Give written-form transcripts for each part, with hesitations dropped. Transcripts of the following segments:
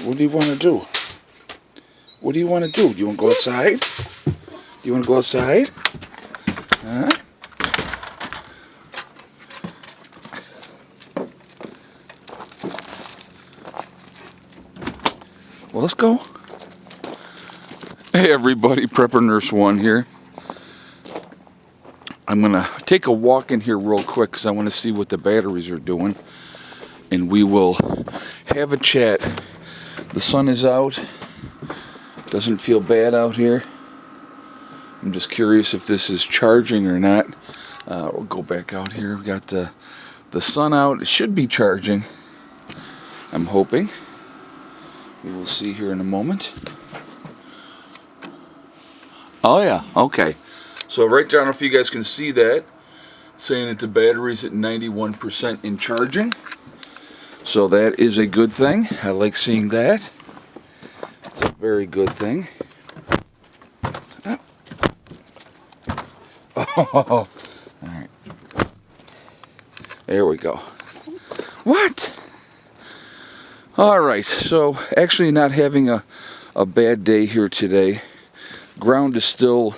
What do you want to do? What do you want to do? Do you want to go outside? Do you want to go outside? Huh? Well, let's go. Hey everybody, Prepper Nurse 1 here. I'm going to take a walk in here real quick because I want to see what the batteries are doing. And we will have a chat. The sun is out. Doesn't feel bad out here. I'm just curious if this is charging or not. We'll go back out here. We've got the sun out. It should be charging. I'm hoping. We will see here in a moment. Oh yeah, okay. So right there, I don't know if you guys can see that, saying that the battery's at 91% in charging. So that is a good thing. I like seeing that. It's a very good thing. Oh, all right. There we go. What? All right, so actually not having a bad day here today. Ground is still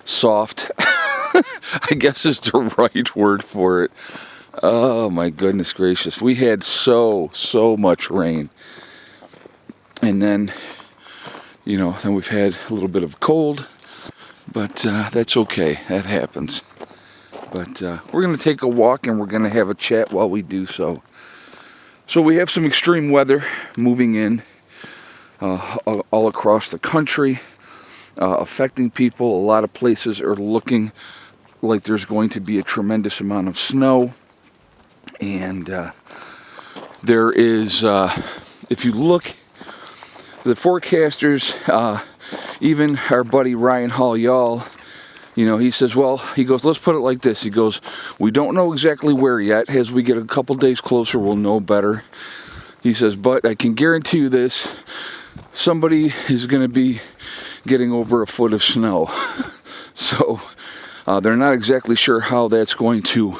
soft, I guess is the right word for it. Oh my goodness gracious. We had so much rain. And then, then we've had a little bit of cold, but that's okay. That happens. But we're going to take a walk and we're going to have a chat while we do so. So we have some extreme weather moving in all across the country. Affecting people. A lot of places are looking like there's going to be a tremendous amount of snow. And there is, if you look, the forecasters, even our buddy Ryan Hall, y'all, he says, he goes, let's put it like this. He goes, we don't know exactly where yet. As we get a couple days closer, we'll know better. He says, but I can guarantee you this, somebody is going to be getting over a foot of snow. So they're not exactly sure how that's going to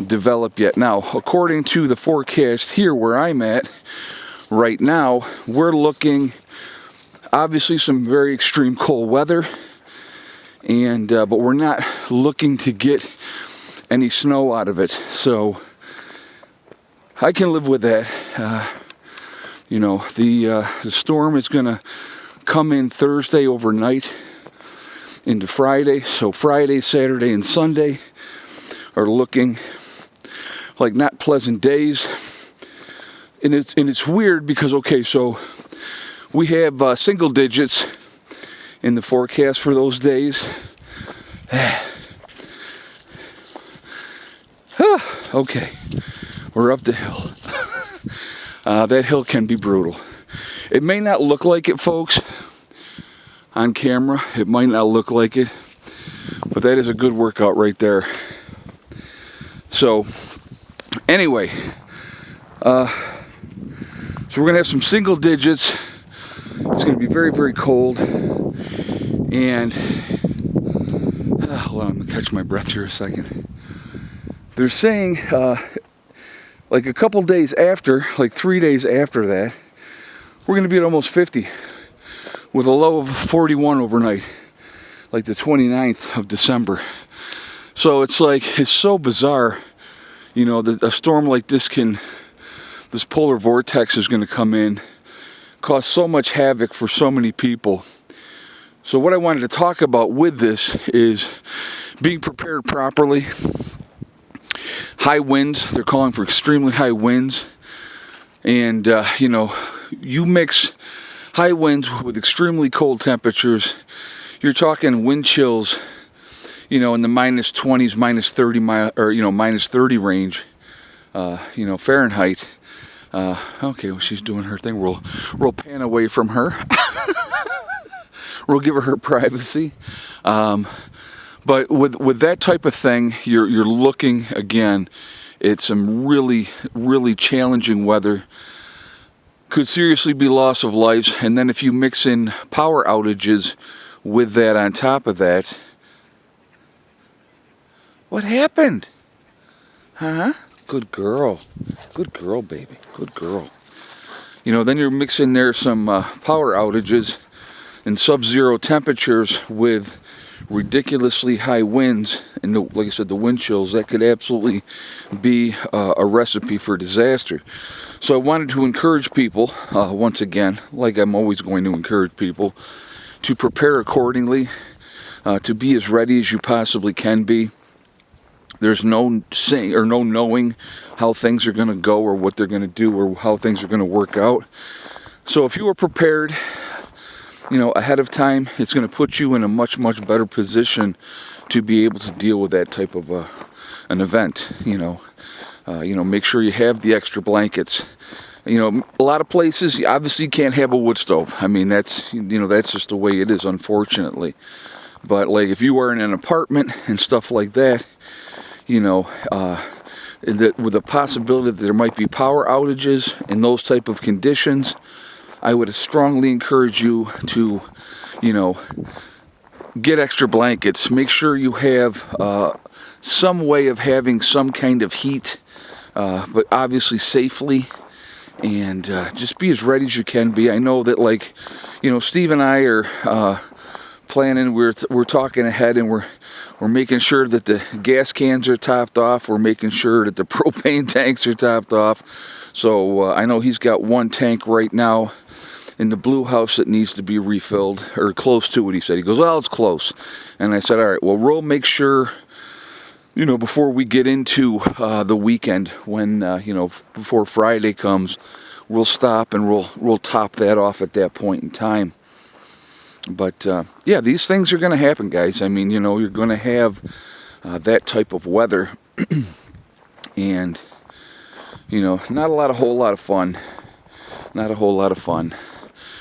develop yet. Now, according to the forecast here where I'm at right now, we're looking obviously some very extreme cold weather, and but we're not looking to get any snow out of it. So I can live with that. The storm is going to come in Thursday overnight into Friday. So Friday, Saturday, and Sunday are looking like not pleasant days. And it's weird because, okay, so we have single digits in the forecast for those days. Okay, we're up the hill. That hill can be brutal. It may not look like it, folks, on camera. It might not look like it, but that is a good workout right there. So, anyway, so we're going to have some single digits. It's going to be very, very cold. And, hold on, I'm going to catch my breath here a second. They're saying, like a couple days after, like 3 days after that, we're going to be at almost 50 with a low of 41 overnight, like the 29th of December. So it's so bizarre, that a storm like this this polar vortex is going to come in, cause so much havoc for so many people. So what I wanted to talk about with this is being prepared properly. High winds, they're calling for extremely high winds. And, you mix high winds with extremely cold temperatures, you're talking wind chills, in the minus 20s, minus 30 minus 30 range, Fahrenheit. Okay, well, she's doing her thing. We'll pan away from her. We'll give her privacy. But with that type of thing, you're looking, again, at some really, really challenging weather. Could seriously be loss of lives. And then if you mix in power outages with that on top of that, what happened? Huh? Good girl. Good girl, baby. Good girl. then you're mixing there some power outages and sub-zero temperatures with ridiculously high winds and like I said, the wind chills. That could absolutely be a recipe for disaster. So I wanted to encourage people, once again, like I'm always going to encourage people, to prepare accordingly, to be as ready as you possibly can be. There's no saying or no knowing how things are going to go or what they're going to do or how things are going to work out. So if you are prepared, ahead of time, it's going to put you in a much, much better position to be able to deal with that type of an event. Make sure you have the extra blankets. A lot of places, you obviously can't have a wood stove. I mean, that's just the way it is, unfortunately. But like if you are in an apartment and stuff like that, with the possibility that there might be power outages in those type of conditions, I would strongly encourage you to, get extra blankets. Make sure you have some way of having some kind of heat, but obviously safely, and just be as ready as you can be. I know that, Steve and I are planning. We're talking ahead, and we're making sure that the gas cans are topped off. We're making sure that the propane tanks are topped off. So I know he's got one tank right now in the blue house that needs to be refilled, or close to it, he said. He goes, well, it's close. And I said, all right, well, we'll make sure, before we get into the weekend, when, before Friday comes, we'll stop and we'll top that off at that point in time. But, yeah, these things are going to happen, guys. I mean, you're going to have that type of weather. And, not a whole lot of fun. Not a whole lot of fun.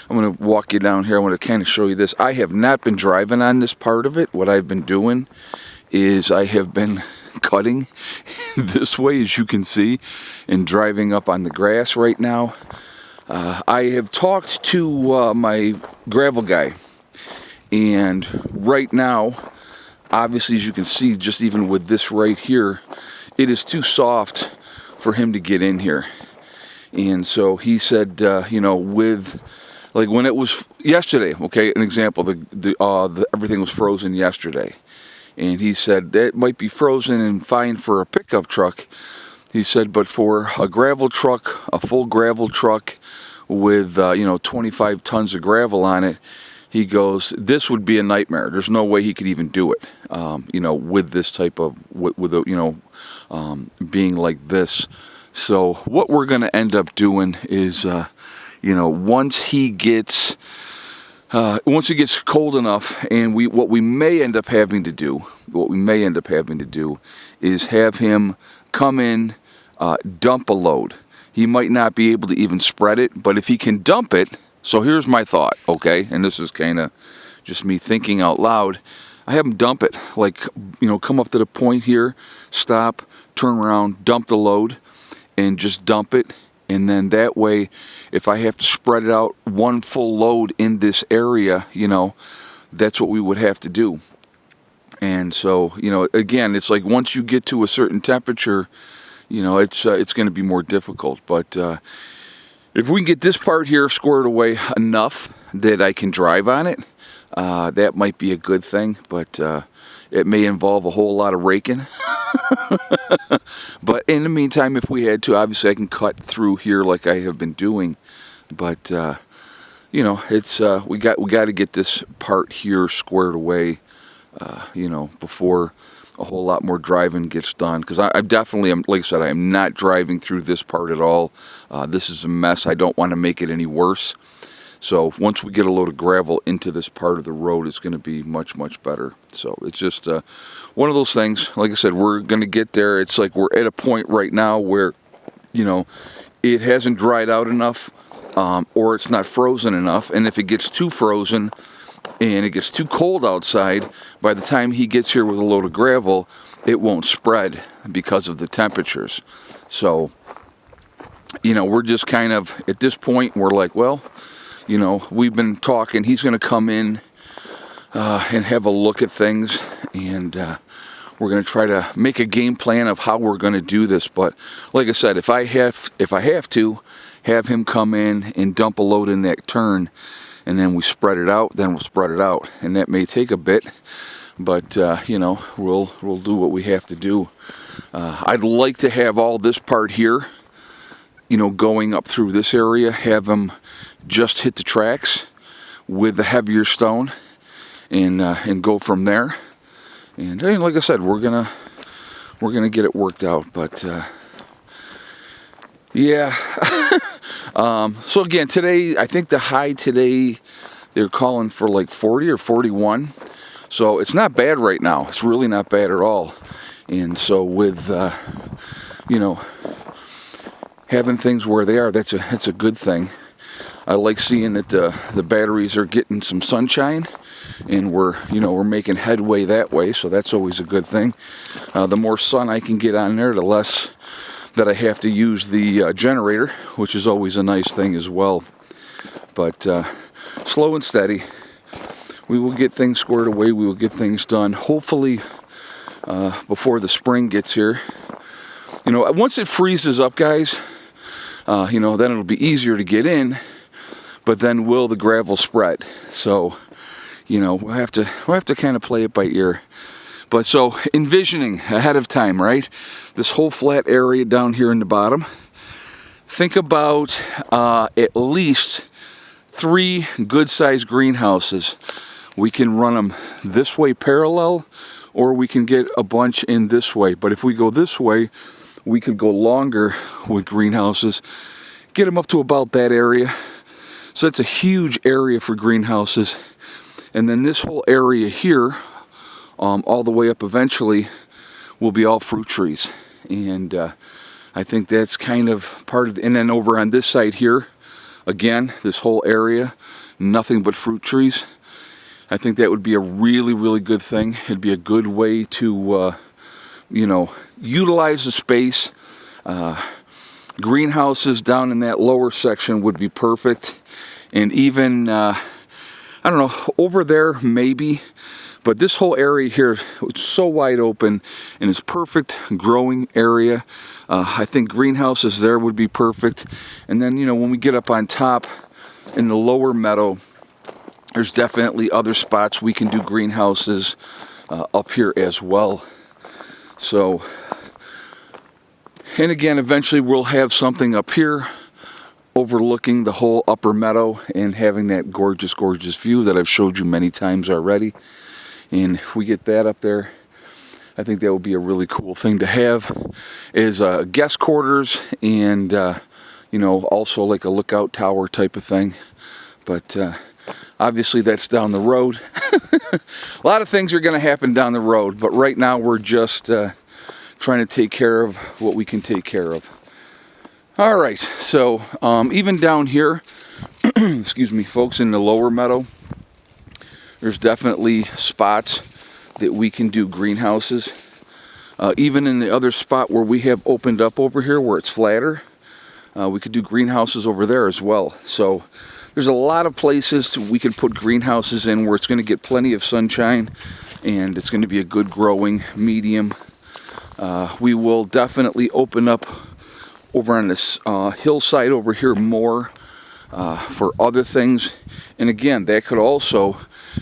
I'm going to walk you down here. I want to kind of show you this. I have not been driving on this part of it. What I've been doing is I have been cutting this way, as you can see, and driving up on the grass right now. I have talked to my gravel guy, and right now, obviously, as you can see, just even with this right here, it is too soft for him to get in here. And so he said, with, like when it was yesterday, okay, an example, everything was frozen yesterday. And he said that might be frozen and fine for a pickup truck. He said, but for a gravel truck, a full gravel truck with, 25 tons of gravel on it, he goes, this would be a nightmare. There's no way he could even do it, with this type of, being like this. So what we're going to end up doing is, once he gets cold enough, and what we may end up having to do is have him come in, dump a load. He might not be able to even spread it, but if he can dump it, so here's my thought, okay, and this is kind of just me thinking out loud. I have him dump it, come up to the point here, stop, turn around, dump the load, and just dump it. And then that way, if I have to spread it out one full load in this area, that's what we would have to do. And so, again, it's like once you get to a certain temperature, it's going to be more difficult. But if we can get this part here squared away enough that I can drive on it, that might be a good thing. But it may involve a whole lot of raking. But in the meantime, if we had to, obviously I can cut through here like I have been doing. But it's we got to get this part here squared away, before a whole lot more driving gets done. Because I definitely am, like I said, I am not driving through this part at all. This is a mess. I don't want to make it any worse. So once we get a load of gravel into this part of the road, it's going to be much, much better. So it's just one of those things. Like I said, we're going to get there. It's like we're at a point right now where, it hasn't dried out enough, or it's not frozen enough. And if it gets too frozen and it gets too cold outside, by the time he gets here with a load of gravel, it won't spread because of the temperatures. So, we're just kind of, at this point, we're like, well, we've been talking. He's going to come in and have a look at things, and we're going to try to make a game plan of how we're going to do this. But like I said, if I have to, have him come in and dump a load in that turn, and then we spread it out, then we'll spread it out. And that may take a bit, but you know, we'll do what we have to do. I'd like to have all this part here, you know, going up through this area, have them just hit the tracks with the heavier stone, and go from there. And like I said, we're gonna get it worked out. But yeah. So again, today, I think the high today, they're calling for like 40 or 41. So it's not bad right now. It's really not bad at all. And so with, you know, having things where they are, that's a good thing. I like seeing that the batteries are getting some sunshine, and we're making headway that way. So that's always a good thing. The more sun I can get on there, the less that I have to use the generator, which is always a nice thing as well. But slow and steady, we will get things squared away. We will get things done, hopefully before the spring gets here. You know, once it freezes up, guys, you know, then it'll be easier to get in. But then will the gravel spread? So, you know, we'll have to kind of play it by ear. But so envisioning ahead of time, right? This whole flat area down here in the bottom. Think about at least 3 good-sized greenhouses. We can run them this way parallel, or we can get a bunch in this way. But if we go this way, we could go longer with greenhouses, get them up to about that area. So that's a huge area for greenhouses. And then this whole area here, all the way up eventually, will be all fruit trees. And I think that's kind of part of, and then over on this side here, again, this whole area, nothing but fruit trees. I think that would be a really, really good thing. It'd be a good way to, you know, utilize the space. Greenhouses down in that lower section would be perfect. And even, I don't know, over there maybe. But this whole area here, it's so wide open and it's perfect growing area. I think greenhouses there would be perfect. And then, you know, when we get up on top in the lower meadow, there's definitely other spots we can do greenhouses up here as well. So, and again, eventually we'll have something up here overlooking the whole upper meadow and having that gorgeous, gorgeous view that I've showed you many times already. And if we get that up there, I think that would be a really cool thing to have as guest quarters, and you know, also like a lookout tower type of thing. But obviously that's down the road. A lot of things are going to happen down the road, but right now we're just trying to take care of what we can take care of. All right, so even down here, excuse me, folks, in the lower meadow, there's definitely spots that we can do greenhouses. Even in the other spot where we have opened up over here, where it's flatter, we could do greenhouses over there as well. So there's a lot of places we could put greenhouses in where it's going to get plenty of sunshine and it's going to be a good growing medium. We will definitely open up over on this hillside over here more for other things. And again, that could also,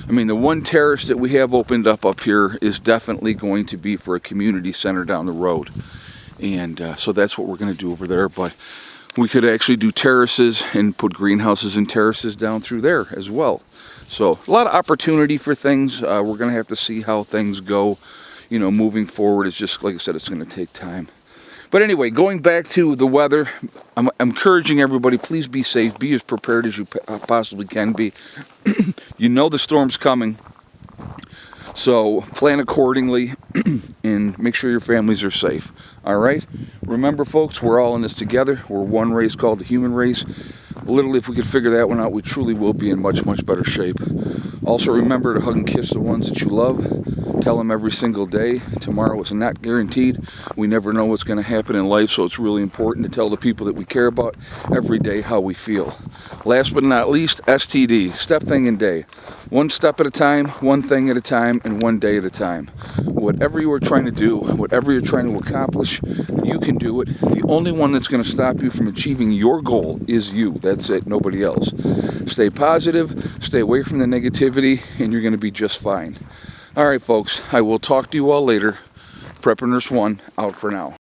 I mean, the one terrace that we have opened up here is definitely going to be for a community center down the road. And so that's what we're going to do over there. But we could actually do terraces and put greenhouses and terraces down through there as well. So a lot of opportunity for things. We're going to have to see how things go, you know, moving forward. It's just, like I said, it's going to take time. But anyway, going back to the weather, I'm encouraging everybody, please be safe. Be as prepared as you possibly can be. You know the storm's coming. So plan accordingly and make sure your families are safe. All right? Remember, folks, we're all in this together. We're one race called the human race. Literally, if we could figure that one out, we truly will be in much, much better shape. Also, remember to hug and kiss the ones that you love. Tell them every single day, tomorrow is not guaranteed. We never know what's going to happen in life, so it's really important to tell the people that we care about every day how we feel. Last but not least, STD, step, thing, and day. One step at a time, one thing at a time, and one day at a time. Whatever you are trying to do, whatever you're trying to accomplish, you can do it. The only one that's going to stop you from achieving your goal is you. That's it, nobody else. Stay positive, stay away from the negativity, and you're going to be just fine. All right, folks, I will talk to you all later. Prepper Nurse 1 out for now.